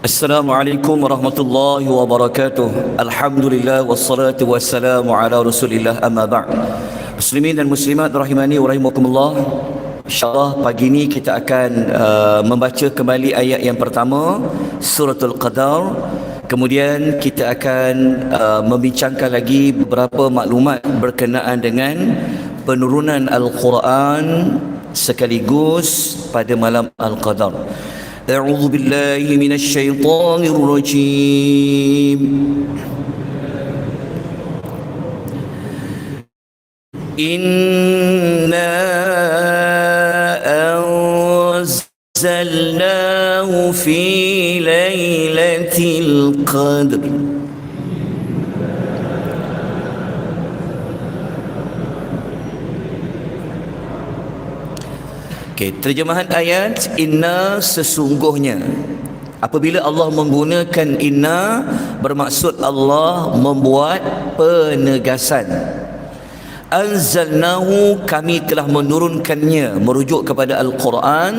Assalamualaikum warahmatullahi wabarakatuh. Alhamdulillah wassalatu wassalamu ala Rasulillah, amma ba'd. Muslimin dan muslimat rahimani wa rahimakumullah. InsyaAllah pagi ini kita akan membaca kembali ayat yang pertama, Suratul Qadar. Kemudian kita akan membincangkan lagi beberapa maklumat berkenaan dengan penurunan Al-Quran sekaligus pada malam Al-Qadar. A'udzu billahi minasy syaithanir rajim. Inna anzalnahu fi lailatul qadr. Okay, terjemahan ayat, inna sesungguhnya. Apabila Allah menggunakan inna, bermaksud Allah membuat penegasan. Anzalnahu, kami telah menurunkannya, merujuk kepada Al-Quran.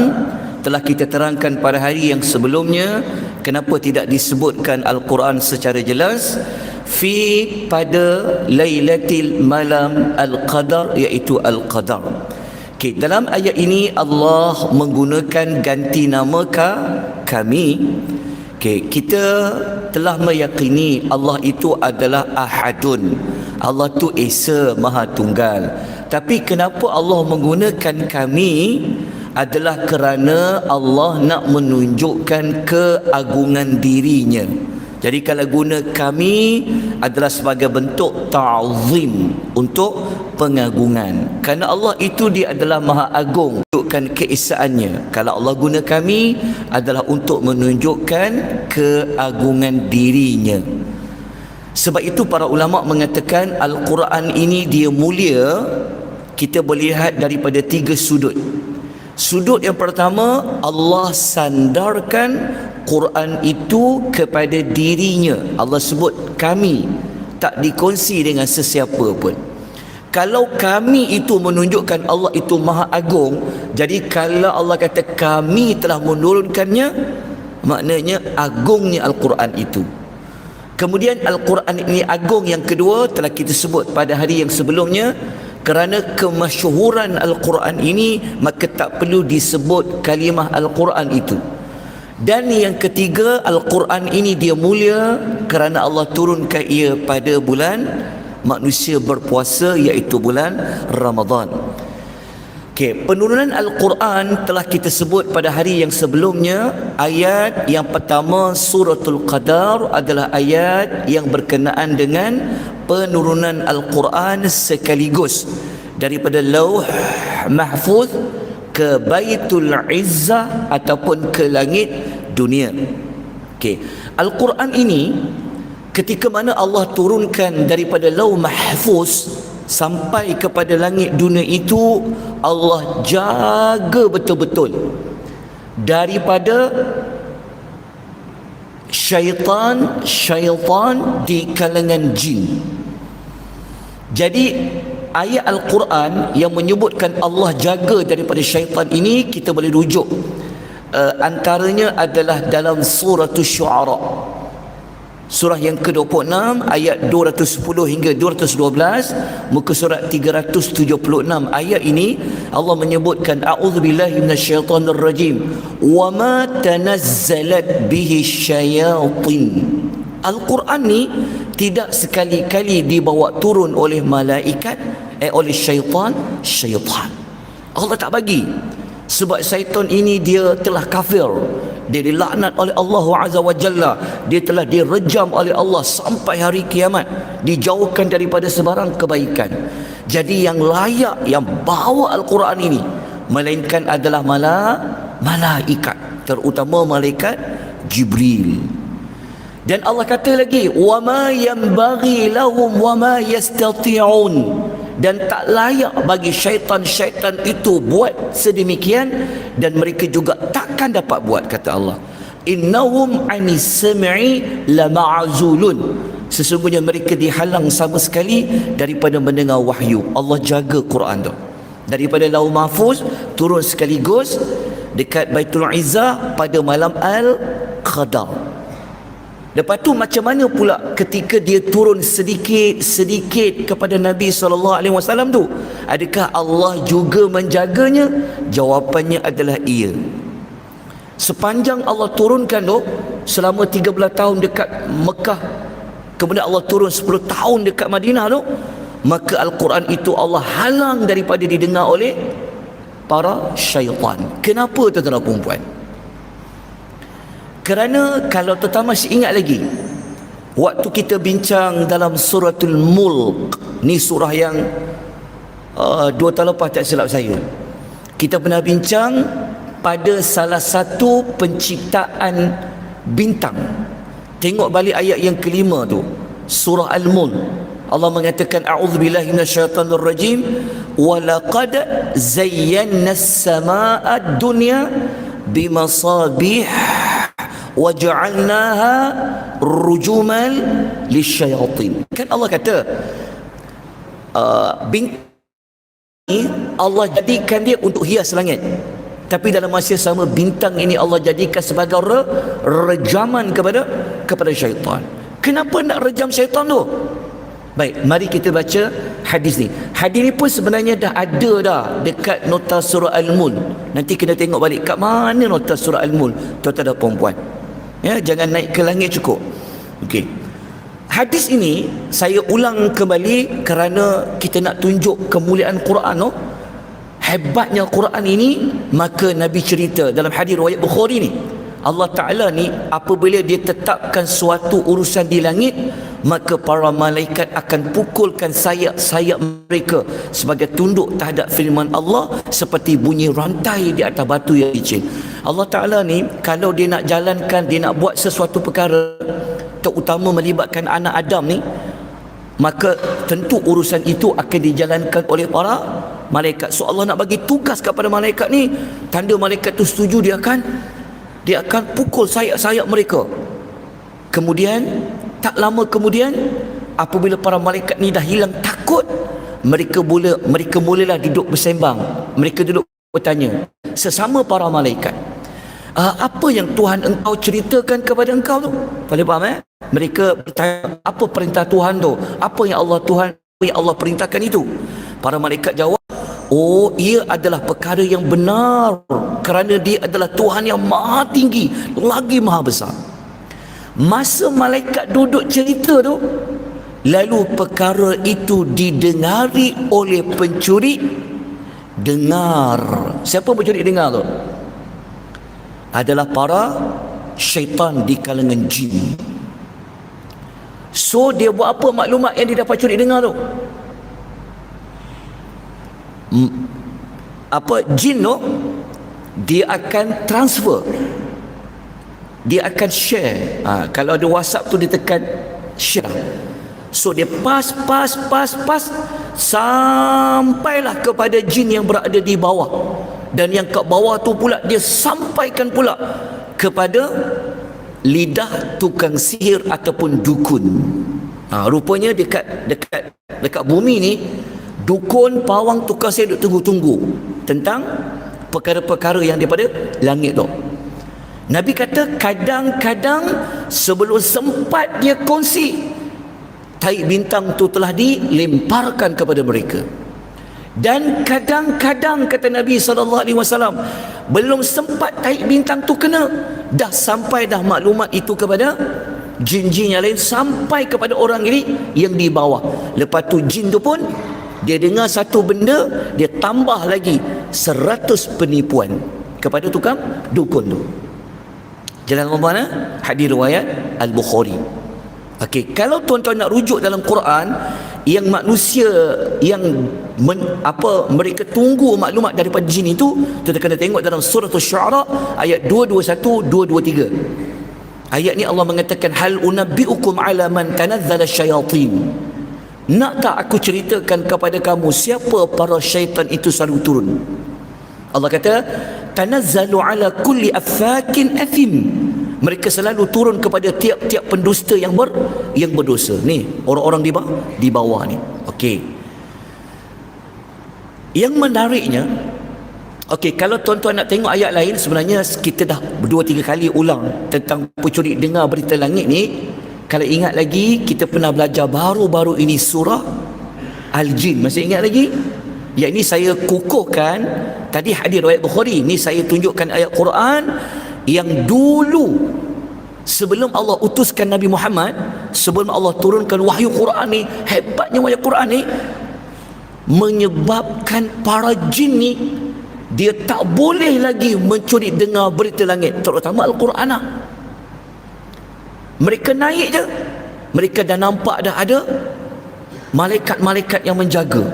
Telah kita terangkan pada hari yang sebelumnya kenapa tidak disebutkan Al-Quran secara jelas. Fi, pada Lailatul malam Al-Qadar, iaitu Al-Qadar. Okay, dalam ayat ini Allah menggunakan ganti nama kami. Okay, kita telah meyakini Allah itu adalah Ahadun. Allah tu Esa, Maha Tunggal. Tapi kenapa Allah menggunakan kami adalah kerana Allah nak menunjukkan keagungan dirinya. Jadi kalau guna kami adalah sebagai bentuk ta'zim, untuk pengagungan. Kerana Allah itu dia adalah Maha Agung, menunjukkan keesaannya. Kalau Allah guna kami adalah untuk menunjukkan keagungan dirinya. Sebab itu para ulama mengatakan Al-Quran ini dia mulia. Kita boleh lihat daripada 3 sudut. Sudut yang pertama, Allah sandarkan Quran itu kepada dirinya. Allah sebut kami, tak dikongsi dengan sesiapa pun. Kalau kami itu menunjukkan Allah itu Maha Agung, jadi kalau Allah kata kami telah menurunkannya, maknanya agungnya Al-Quran itu. Kemudian Al-Quran ini agung yang kedua telah kita sebut pada hari yang sebelumnya. Kerana kemasyhuran Al-Quran ini, maka tak perlu disebut kalimah Al-Quran itu. Dan yang ketiga, Al-Quran ini dia mulia kerana Allah turunkan ia pada bulan manusia berpuasa, iaitu bulan Ramadan. Okay, penurunan Al-Quran telah kita sebut pada hari yang sebelumnya. Ayat yang pertama Suratul Qadar adalah ayat yang berkenaan dengan penurunan Al-Quran sekaligus daripada Lauh Mahfuz ke Baitul Izzah ataupun ke langit dunia. Okay, Al-Quran ini ketika mana Allah turunkan daripada Lauh Mahfuz sampai kepada langit dunia itu, Allah jaga betul-betul daripada syaitan di kalangan jin. Jadi ayat Al-Quran yang menyebutkan Allah jaga daripada syaitan ini, kita boleh rujuk antaranya adalah dalam surah Syu'ara, surah yang ke-26 ayat 210 hingga 212, muka surat 376. Ayat ini Allah menyebutkan a'udzubillahi minasyaitonir rajim wa ma tanazzalat bihi syayatin. Al-Quran ni tidak sekali-kali dibawa turun oleh malaikat, oleh syaitan. Allah tak bagi. Sebab syaitan ini dia telah kafir, dia dilaknat oleh Allah Azza wa Jalla, dia telah direjam oleh Allah sampai hari kiamat, dijauhkan daripada sebarang kebaikan. Jadi yang layak yang bawa Al-Quran ini melainkan adalah malaikat, terutama malaikat Jibril. Dan Allah kata lagi, wa ma yanbaghi lahum wa ma yastati'un, dan tak layak bagi syaitan itu buat sedemikian, dan mereka juga takkan dapat buat, kata Allah. Innahum anis sam'i lama'zulun, sesungguhnya mereka dihalang sama sekali daripada mendengar wahyu. Allah jaga Quran tu daripada Lauh Mahfuz turun sekaligus dekat Baitul Izzah pada malam Al-Qadar. Lepas tu macam mana pula ketika dia turun sedikit kepada Nabi SAW tu? Adakah Allah juga menjaganya? Jawapannya adalah iya. Sepanjang Allah turunkan tu, selama 13 tahun dekat Mekah, kemudian Allah turun 10 tahun dekat Madinah tu, maka Al-Quran itu Allah halang daripada didengar oleh para syaitan. Kenapa tuan-tuan dan puan-puan? Kerana kalau tuan-tuan masih ingat lagi, waktu kita bincang dalam suratul Mulk, ni surah yang 2 tahun lepas tak silap saya, kita pernah bincang pada salah satu penciptaan bintang. Tengok balik ayat yang kelima tu, surah Al-Mulk. Allah mengatakan a'udzubillahi minasyaitanir rajim, wa laqad zayyana as-samaa'a ad-dunya bimasabih wa ja'alnaha rujuman lisyayatin. Kan Allah kata bintang ini Allah jadikan dia untuk hias langit, tapi dalam masa sama bintang ini Allah jadikan sebagai rejaman kepada syaitan. Kenapa nak rejam syaitan tu? Baik, mari kita baca hadis ni. Hadis ni pun sebenarnya dah ada dah dekat nota surah Al-Mulk. Nanti kena tengok balik kat mana nota surah Al-Mulk, tuan-tuan dan puan-puan. Ya, jangan naik ke langit cukup. Okey. Hadis ini saya ulang kembali kerana kita nak tunjuk kemuliaan Quran tu. Hebatnya Quran ini, maka Nabi cerita dalam hadis riwayat Bukhari ni, Allah Ta'ala ni apabila dia tetapkan suatu urusan di langit, maka para malaikat akan pukulkan sayap-sayap mereka sebagai tunduk terhadap firman Allah, seperti bunyi rantai di atas batu yang licin. Allah Ta'ala ni kalau dia nak jalankan, dia nak buat sesuatu perkara, terutama melibatkan anak Adam ni, maka tentu urusan itu akan dijalankan oleh para malaikat. So Allah nak bagi tugas kepada malaikat ni, tanda malaikat tu setuju, dia akan pukul sayap-sayap mereka. Kemudian tak lama kemudian, apabila para malaikat ni dah hilang takut, mereka mulalah duduk bersembang. Mereka duduk bertanya sesama para malaikat, apa yang Tuhan engkau ceritakan kepada engkau tu? Boleh faham Mereka bertanya, apa perintah Tuhan tu? Apa yang Allah perintahkan itu? Para malaikat jawab, oh, ia adalah perkara yang benar, kerana dia adalah Tuhan yang maha tinggi lagi maha besar. Masa malaikat duduk cerita tu, lalu perkara itu didengari oleh pencuri dengar. Siapa pencuri dengar tu? Adalah para syaitan di kalangan jin. So dia buat apa maklumat yang dia dapat curi dengar tu? Jin tu, dia akan transfer, dia akan share. Kalau ada WhatsApp tu dia tekan share. So dia pas sampailah kepada jin yang berada di bawah, dan yang kat bawah tu pula dia sampaikan pula kepada lidah tukang sihir ataupun dukun. Rupanya dekat bumi ni, dukun, pawang, tukang sihir duk tunggu tentang perkara-perkara yang daripada langit tu. Nabi kata kadang-kadang sebelum sempat dia kongsi, tahi bintang tu telah dilemparkan kepada mereka. Dan kadang-kadang, kata Nabi SAW, belum sempat tahi bintang tu kena, dah sampai dah maklumat itu kepada jin-jin yang lain, sampai kepada orang ini yang di bawah. Lepas tu jin tu pun dia dengar satu benda, dia tambah lagi 100 penipuan kepada tukang dukun tu. Jalan mana? Hadis riwayat Al-Bukhari. Okey, kalau tuan-tuan nak rujuk dalam Quran, yang manusia yang mereka tunggu maklumat daripada jin itu, kita kena tengok dalam surah Asy-Syu'ara ayat 221 223. Ayat ni Allah mengatakan, hal unabbiukum ala man tanazzala syayatin. Nak tak aku ceritakan kepada kamu siapa para syaitan itu selalu turun? Allah kata, tanazzalu ala kulli affakin athim. Mereka selalu turun kepada tiap-tiap pendusta yang berdosa. Ni orang-orang di bawah ni. Okey. Yang menariknya, Okey, kalau tuan-tuan nak tengok ayat lain, sebenarnya kita dah 2-3 kali ulang tentang pencuri dengar berita langit ni. Kalau ingat lagi, kita pernah belajar baru-baru ini surah Al-Jin. Masih ingat lagi? Yang ini saya kukuhkan. Tadi hadis riwayat Bukhari, ni saya tunjukkan ayat Quran yang dulu sebelum Allah utuskan Nabi Muhammad, sebelum Allah turunkan wahyu Quran ni, hebatnya wahyu Quran ni menyebabkan para jin ni dia tak boleh lagi mencuri dengar berita langit, terutama Al-Quran lah. Mereka naik je, mereka dah nampak dah ada malaikat-malaikat yang menjaga.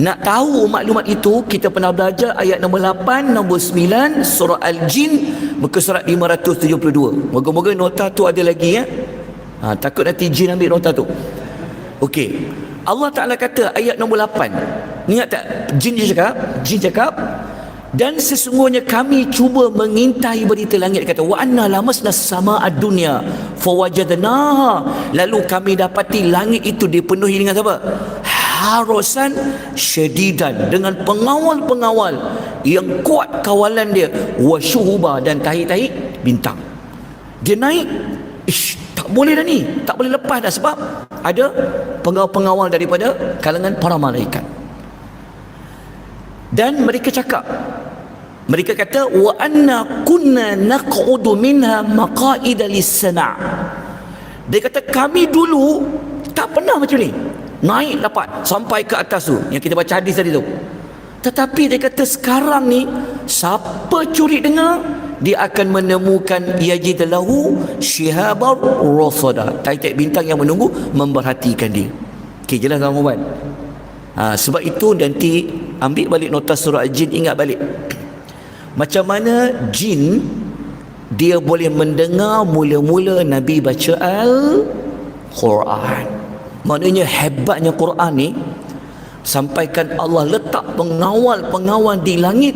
Nak tahu maklumat itu, kita pernah belajar ayat nombor 8, nombor 9 surah Al-Jin, muka surat 572. Moga-moga nota tu ada lagi ya. Takut nanti jin ambil nota tu. Okey, Allah Ta'ala kata ayat nombor 8, ingat tak? Jin cakap, dan sesungguhnya kami cuba mengintai berita langit. Kata wa anna lamasna sama'ad dunya fawajadnaha, lalu kami dapati langit itu dipenuhi dengan apa? Harusan syadidan, dengan pengawal-pengawal yang kuat kawalan dia, wasyuhuba, dan tahi-tahi bintang. Dia naik, tak boleh dah ni, tak boleh lepas dah, sebab ada pengawal-pengawal daripada kalangan para malaikat. Dan mereka cakap, mereka kata wa anna kunna naq'udu minha maqa'ida lis-sama'. Dia kata kami dulu tak pernah macam ni, naik dapat sampai ke atas tu yang kita baca hadis tadi tu. Tetapi dia kata sekarang ni siapa curi dengar, dia akan menemukan yajid lahu shihabar rasada, titik bintang yang menunggu memperhatikan dia. Okey, jelas tak Muhammad? Sebab itu nanti ambil balik nota surah Al-Jin, ingat balik macam mana jin dia boleh mendengar mula-mula Nabi baca Al-Quran. Maknanya hebatnya Quran ni, sampaikan Allah letak pengawal-pengawal di langit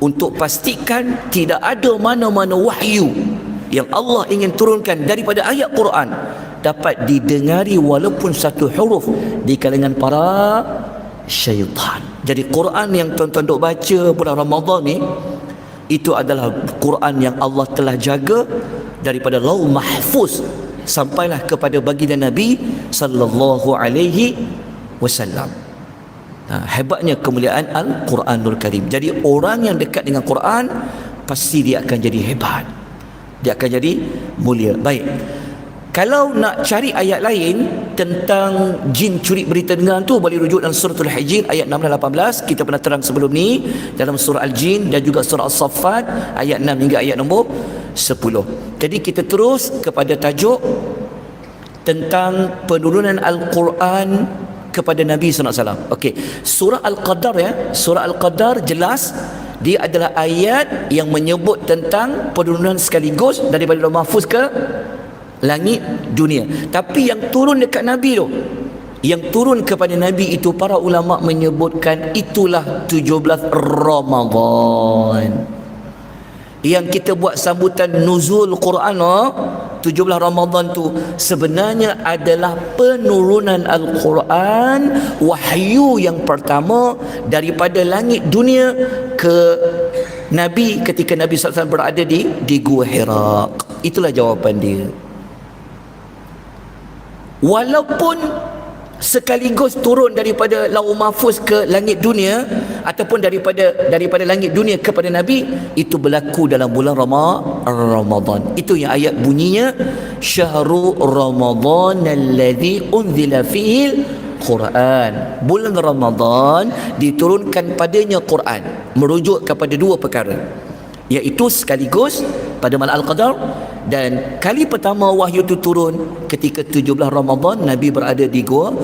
untuk pastikan tidak ada mana-mana wahyu yang Allah ingin turunkan daripada ayat Quran dapat didengari walaupun satu huruf di kalangan para syaitan. Jadi Quran yang tuan-tuan duk baca bulan Ramadan ni, itu adalah Quran yang Allah telah jaga daripada Lauh Mahfuz sampailah kepada baginda Nabi sallallahu alaihi wasallam. Hebatnya kemuliaan Al-Quranul Karim. Jadi orang yang dekat dengan Quran pasti dia akan jadi hebat, dia akan jadi mulia. Baik, kalau nak cari ayat lain tentang jin curi berita dengar tu, boleh rujuk dalam suratul Hijr ayat 6 dan 18. Kita pernah terang sebelum ni dalam surah Al-Jin dan juga surah As-Saffat ayat 6 hingga ayat nombor 10. Jadi kita terus kepada tajuk tentang penurunan Al-Quran kepada Nabi SAW. Okey, surah Al-Qadar ya, surah Al-Qadar jelas dia adalah ayat yang menyebut tentang penurunan sekaligus daripada Lauh Mahfuz ke langit dunia. Tapi yang turun dekat Nabi tu, yang turun kepada Nabi itu, para ulama menyebutkan itulah 17 Ramadan. Yang kita buat sambutan nuzul Quran 17 Ramadan tu sebenarnya adalah penurunan Al-Quran, wahyu yang pertama daripada langit dunia ke Nabi ketika Nabi SAW berada di Gua Hira. Itulah jawapan dia. Walaupun sekaligus turun daripada Lauh Mahfuz ke langit dunia ataupun daripada langit dunia kepada Nabi, itu berlaku dalam bulan Ramadan. Itu yang ayat bunyinya syahrul Ramadan alladzi unzila fihil Quran. Bulan Ramadan diturunkan padanya Quran, merujuk kepada dua perkara, iaitu sekaligus pada malam Al-Qadar, dan kali pertama wahyu itu turun ketika 17 Ramadan Nabi berada di Gua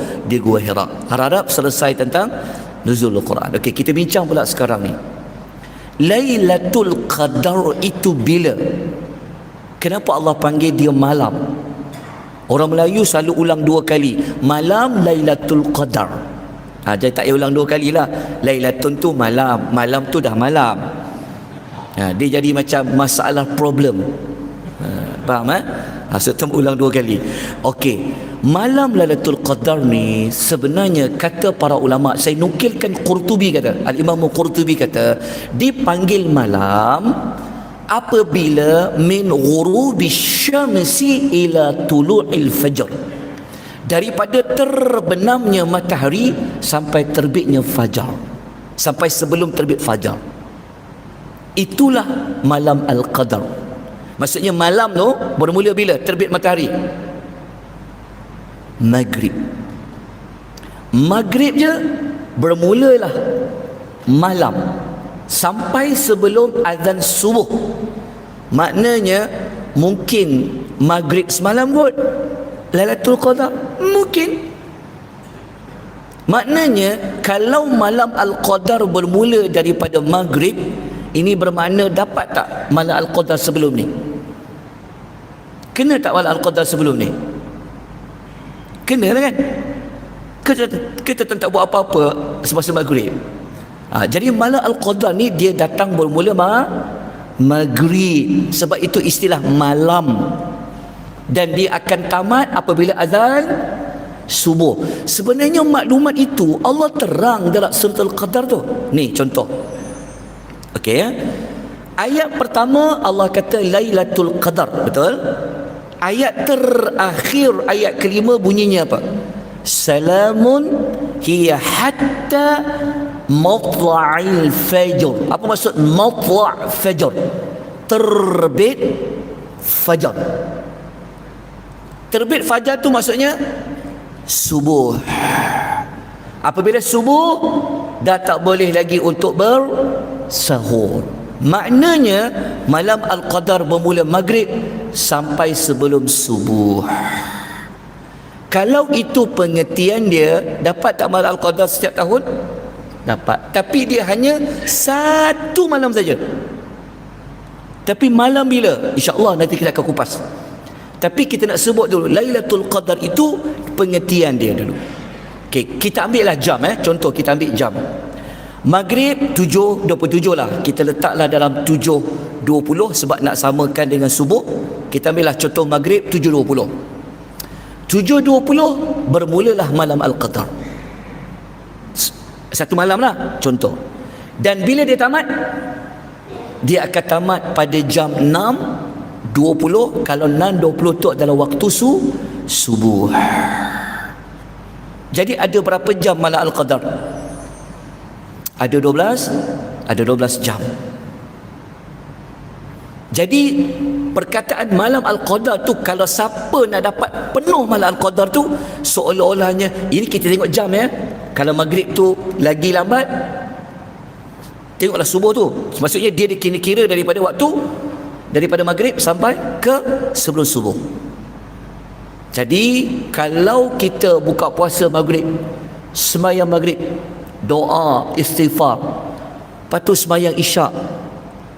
Hira. Harap selesai tentang nuzul Quran. Okey, kita bincang pula sekarang ni. Lailatul Qadar itu bila? Kenapa Allah panggil dia malam? Orang Melayu selalu ulang dua kali, malam Lailatul Qadar. Jadi tak payah ulang dua kali lah. Lailatun tu malam, malam tu dah malam. Dia jadi macam masalah problem. Faham Maksudnya ulang 2 kali. Okey, malam Lailatul Qadar ni sebenarnya kata para ulama, saya nukilkan Qurtubi kata, Al-Imam Qurtubi kata, dipanggil malam apabila min ghurubi syamsi ila tulu'il fajr, daripada terbenamnya matahari sampai terbitnya fajar, sampai sebelum terbit fajar. Itulah malam Al-Qadar. Maksudnya malam tu bermula bila terbit matahari? Maghrib. Maghrib je bermulalah malam sampai sebelum azan subuh. Maknanya mungkin maghrib semalam kot Lailatul Qadar, mungkin. Maknanya kalau malam Al-Qadar bermula daripada maghrib, ini bermakna dapat tak malam Al-Qadar sebelum ni? Kena tak malam Al-Qadar sebelum ni? Kena lah kan? Kita tak buat apa-apa semasa maghrib. Jadi malam Al-Qadar ni dia datang bermula maghrib. Sebab itu istilah malam. Dan dia akan tamat apabila azan subuh. Sebenarnya maklumat itu Allah terang dalam surah Al-Qadar tu. Ni contoh. Okey ya. Ayat pertama Allah kata Lailatul Qadar, betul? Ayat terakhir, ayat kelima bunyinya apa? Salamun hiya hatta matla'il fajr. Apa maksud matla' fajr? Terbit fajar. Terbit fajar tu maksudnya subuh. Apabila subuh dah tak boleh lagi untuk bersahur. Maknanya malam Al-Qadar bermula maghrib sampai sebelum subuh. Kalau itu pengertian dia, dapat tak malam Al-Qadar setiap tahun? Dapat. Tapi dia hanya satu malam saja. Tapi malam bila? InsyaAllah nanti kita akan kupas. Tapi kita nak sebut dulu Lailatul Qadar itu pengertian dia dulu. Okay, kita ambil lah jam contoh kita ambil jam. Maghrib 7.27 lah. Kita letaklah dalam 7.20 sebab nak samakan dengan subuh. Kita ambillah contoh maghrib 7.20. 7.20 bermulalah malam Al-Qadar. Satu malam lah contoh. Dan bila dia tamat? Dia akan tamat pada jam 6.20. Kalau 6.20 tu adalah waktu subuh. Jadi ada berapa jam malam Al-Qadar? Ada 12 jam. Jadi perkataan malam Al-Qadar tu, kalau siapa nak dapat penuh malam Al-Qadar tu, seolah-olahnya ini kita tengok jam kalau maghrib tu lagi lambat, tengoklah subuh tu. Maksudnya dia dikira daripada waktu, daripada maghrib sampai ke sebelum subuh. Jadi kalau kita buka puasa maghrib, sembahyang maghrib, doa, istighfar, lepas tu sembahyang isyak,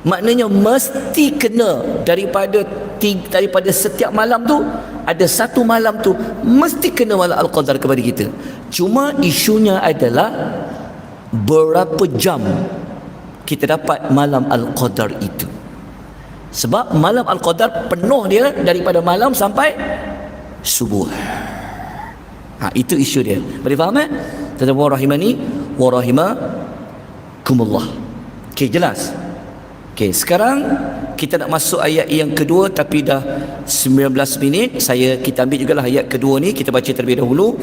maknanya mesti kena daripada setiap malam tu, ada satu malam tu mesti kena malam Al-Qadar kepada kita. Cuma isunya adalah berapa jam kita dapat malam Al-Qadar itu. Sebab malam Al-Qadar penuh dia daripada malam sampai subuh. Itu isu dia. Boleh faham Tuan-tuan rahimani wa rahimakumullah. Okey, jelas. Okey, sekarang kita nak masuk ayat yang kedua, tapi dah 19 minit. Kita ambil jugalah ayat kedua ni, kita baca terlebih dahulu.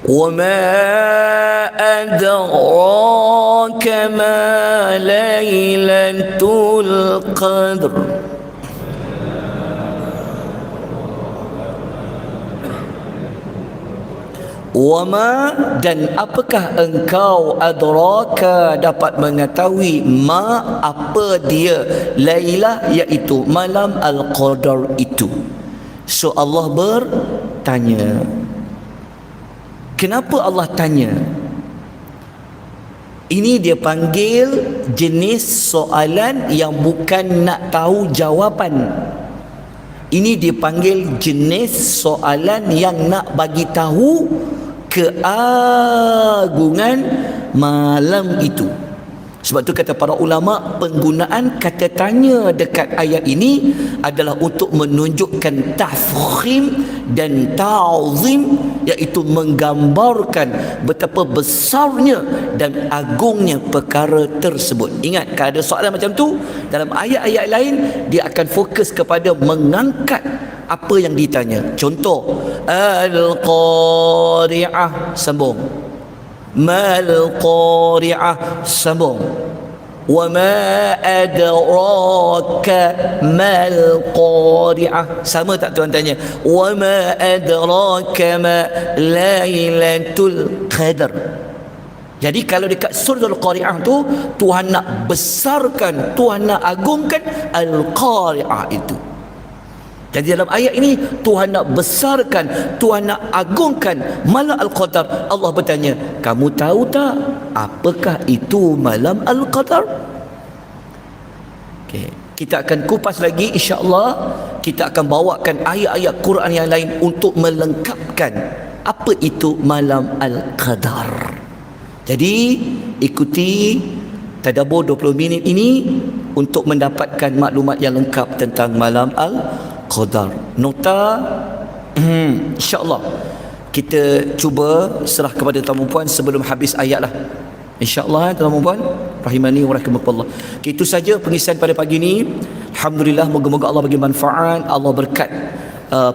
Wa ma adraka ma lailatul qadr. Wama, dan apakah engkau adraka dapat mengetahui ma, apa dia, Lailah iaitu malam Al-Qadar itu. So Allah bertanya. Kenapa Allah tanya? Ini dia panggil jenis soalan yang bukan nak tahu jawapan. Ini dipanggil jenis soalan yang nak bagi tahu keagungan malam itu. Sebab tu kata para ulama, penggunaan kata tanya dekat ayat ini adalah untuk menunjukkan tafkhim dan ta'zim, iaitu menggambarkan betapa besarnya dan agungnya perkara tersebut. Ingat, kalau ada soalan macam tu dalam ayat-ayat lain, dia akan fokus kepada mengangkat apa yang ditanya. Contoh, Al-Qari'ah, sambung. Mal Qari'ah, sambung. Wa ma adraka mal Qari'ah. Sama tak tuan tanya? Wa ma adraka ma Lailatul Qadar. Jadi kalau dekat surah Al-Qari'ah tu, Tuhan nak besarkan, Tuhan nak agungkan Al-Qari'ah itu. Jadi dalam ayat ini Tuhan nak besarkan, Tuhan nak agungkan malam Al-Qadar. Allah bertanya, kamu tahu tak apakah itu malam Al-Qadar? Okay. Kita akan kupas lagi, insya-Allah. Kita akan bawakan ayat-ayat Quran yang lain untuk melengkapkan apa itu malam Al-Qadar. Jadi ikuti tadabbur 20 minit ini untuk mendapatkan maklumat yang lengkap tentang malam Al-Qadar. Nota, insya-Allah kita cuba serah kepada tuan puan sebelum habis ayat lah, insya-Allah tuan puan rahimani wa rahimakumullah. Itu saja pengisian pada pagi ini. Alhamdulillah, moga-moga Allah bagi manfaat, Allah berkat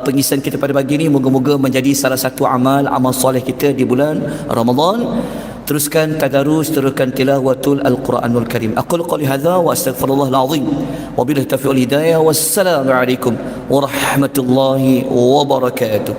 pengisian kita pada pagi ini. Moga-moga menjadi salah satu amal soleh kita di bulan Ramadan. Teruskan tadarus, teruskan tilawatul Al-Quranul Karim. Aqul qali hadza wa astaghfirullahal azim. Wabillahi taufiq wal hidayah. Wassalamu alaikum warahmatullahi wabarakatuh.